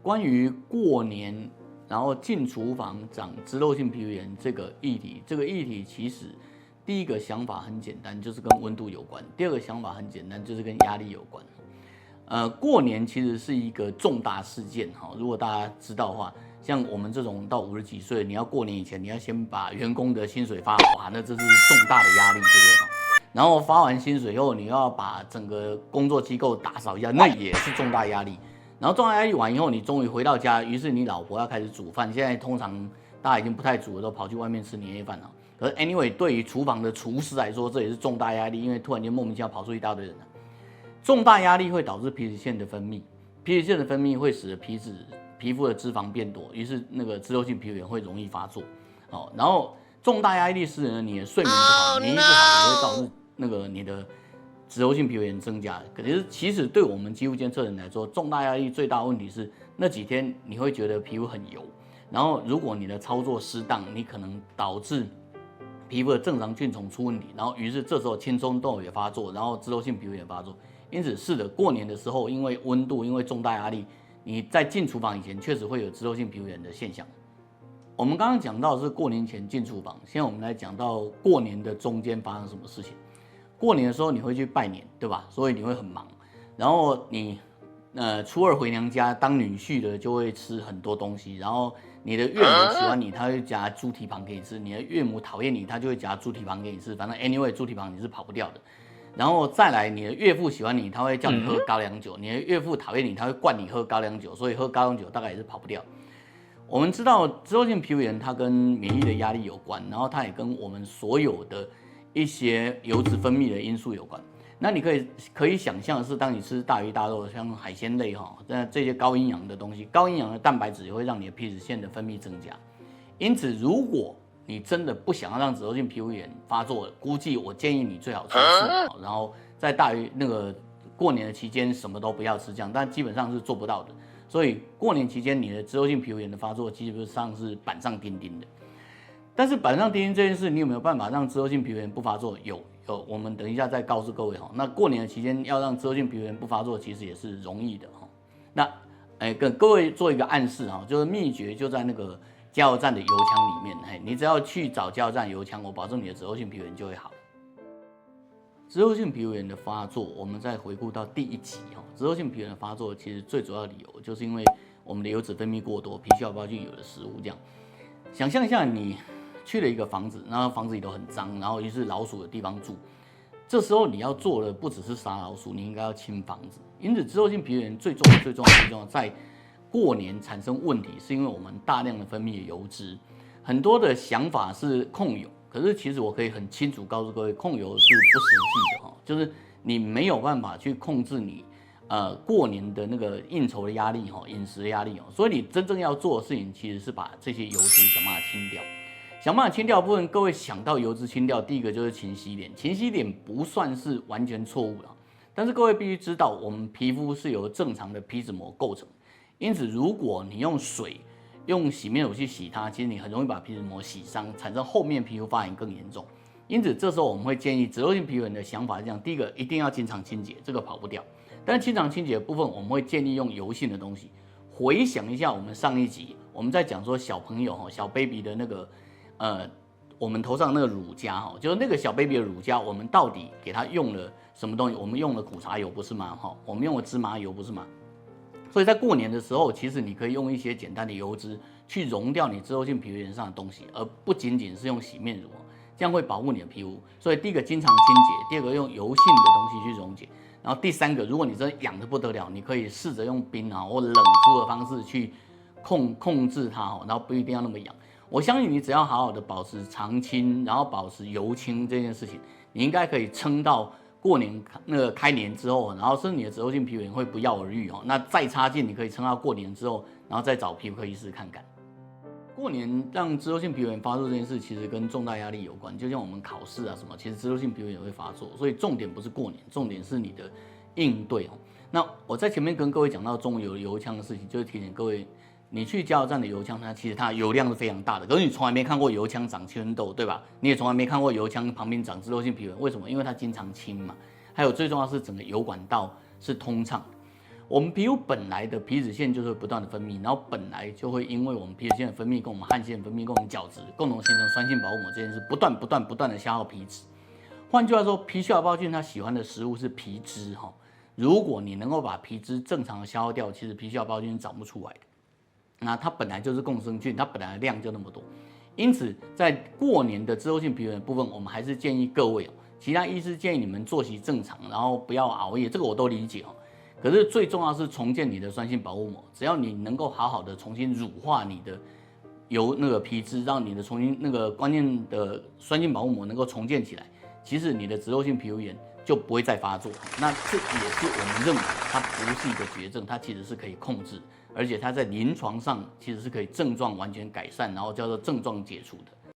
关于过年然后进厨房长脂漏性皮肤炎这个议题其实第一个想法很简单，就是跟温度有关；第二个想法很简单，就是跟压力有关。过年其实是一个重大事件哈，如果大家知道的话，像我们这种到50几岁，你要过年以前，你要先把员工的薪水发好，哇，那这是重大的压力，对不对？然后发完薪水后，你要把整个工作机构打扫一下，那也是重大压力。然后重大压力完以后，你终于回到家，于是你老婆要开始煮饭。现在通常大家已经不太煮了，都跑去外面吃年夜饭了。可是 anyway， 对于厨房的厨师来说，这也是重大压力，因为突然间莫名其妙跑出一大堆人来。重大压力会导致皮脂腺的分泌，皮脂腺的分泌会使得皮肤的脂肪变多，于是那个脂漏性皮肤炎会容易发作。哦，然后重大压力使得你的睡眠不好，免疫不好，也会导致那个你的脂漏性皮肤炎增加。可是其实对我们肌肤监测人来说，重大压力最大的问题是那几天你会觉得皮肤很油，然后如果你的操作失当，你可能导致皮肤的正常菌丛出问题，然后于是这时候青春痘也发作，然后脂漏性皮肤也发作。因此是的，过年的时候因为温度，因为重大压力，你在进厨房以前确实会有脂漏性皮肤炎的现象。我们刚刚讲到的是过年前进厨房，现在我们来讲到过年的中间发生什么事情。过年的时候你会去拜年，对吧？所以你会很忙，然后你初二回娘家当女婿的就会吃很多东西，然后你的岳母喜欢你，他会夹猪蹄膀给你吃；你的岳母讨厌你，他就会夹猪蹄膀给你吃。反正 anyway， 猪蹄膀你是跑不掉的。然后再来，你的岳父喜欢你，他会叫你喝高粱酒；你的岳父讨厌你，他会灌你喝高粱酒。所以喝高粱酒大概也是跑不掉。我们知道脂漏性皮肤炎它跟免疫的压力有关，然后它也跟我们所有的一些油脂分泌的因素有关。那你可以想象的是，当你吃大鱼大肉，像海鲜类哈，这些高营养的东西，高营养的蛋白质也会让你的皮脂腺的分泌增加。因此，如果你真的不想要让脂漏性皮肤炎发作，估计我建议你最好吃素，然后在大于那个过年的期间什么都不要吃这样，但基本上是做不到的。所以过年期间你的脂漏性皮肤炎的发作基本上是板上钉钉的。但是板上钉钉这件事，你有没有办法让脂漏性皮肤炎不发作？有，我们等一下再告诉各位哈。那过年的期间要让脂漏性皮肤炎不发作，其实也是容易的哈。那跟各位做一个暗示哈，就是秘诀就在那个加油站的油枪里面，你只要去找加油站油枪，我保证你的脂漏性皮肤炎就会好。脂漏性皮肤炎的发作，我们再回顾到第1集哈，脂漏性皮肤炎的发作其实最主要的理由就是因为我们的油脂分泌过多，皮细胞胞菌有的食物这样。想象一下，你去了一个房子，然后房子里头很脏，然后于是老鼠的地方住，这时候你要做的不只是杀老鼠，你应该要清房子。因此，脂漏性皮肤炎最重要在过年产生问题，是因为我们大量的分泌的油脂。很多的想法是控油，可是其实我可以很清楚告诉各位，控油是不实际的哈，就是你没有办法去控制你过年的那个应酬的压力哈，饮食的压力哦，所以你真正要做的事情其实是把这些油脂想办法清掉。想办法清掉的部分，各位想到油脂清掉，第一个就是勤洗脸。勤洗脸不算是完全错误了，但是各位必须知道，我们皮肤是由正常的皮脂膜构成，因此如果你用水、用洗面乳去洗它，其实你很容易把皮脂膜洗伤，产生后面皮肤发炎更严重。因此这时候我们会建议脂漏性皮肤炎的想法是这样：第一个一定要经常清洁，这个跑不掉。但是经常清洁的部分，我们会建议用油性的东西。回想一下我们上一集，我们在讲说小朋友小 baby 的那个我们头上那个乳胶就是那个小 baby 的乳胶，我们到底给他用了什么东西？我们用了苦茶油不是吗？我们用了芝麻油不是吗？所以在过年的时候，其实你可以用一些简单的油脂去溶掉你脂漏性皮肤炎上的东西，而不仅仅是用洗面乳，这样会保护你的皮肤。所以第一个经常清洁，第二个用油性的东西去溶解，然后第三个，如果你真的痒得不得了，你可以试着用冰或冷敷的方式去控制它，然后不一定要那么痒。我相信你只要好好的保持常清，然后保持油清这件事情，你应该可以撑到过年那个开年之后，然后甚至你的脂漏性皮肤炎会不药而愈那再差劲，你可以撑到过年之后，然后再找皮肤科医师看看。过年让脂漏性皮肤炎发作这件事，其实跟重大压力有关。就像我们考试什么，其实脂漏性皮肤炎会发作，所以重点不是过年，重点是你的应对那我在前面跟各位讲到中油油枪的事情，就是提醒各位。你去加油站的油枪，它其实它油量是非常大的，可是你从来没看过油枪长青春痘，对吧？你也从来没看过油枪旁边长脂漏性皮肤炎，为什么？因为它经常清嘛。还有最重要的是整个油管道是通畅。我们皮肤本来的皮脂腺就是会不断的分泌，然后本来就会因为我们皮脂腺的分泌跟我们汗腺分泌跟我们角质共同形成酸性保护膜这件事，不断的消耗皮脂。换句话说，皮细胞胞菌它喜欢的食物是皮脂哈。如果你能够把皮脂正常的消耗掉，其实皮细胞胞菌是长不出来的。那它本来就是共生菌，它本来的量就那么多。因此，在过年的脂漏性皮炎的部分，我们还是建议各位其他医师建议你们作息正常，然后不要熬夜，这个我都理解可是最重要是重建你的酸性保护膜，只要你能够好好的重新乳化你的那个皮脂，让你的重新那个关键的酸性保护膜能够重建起来，其实你的脂漏性皮肤炎就不会再发作。那这也是我们认为它不是一个绝症，它其实是可以控制，而且它在临床上其实是可以症状完全改善，然后叫做症状解除的。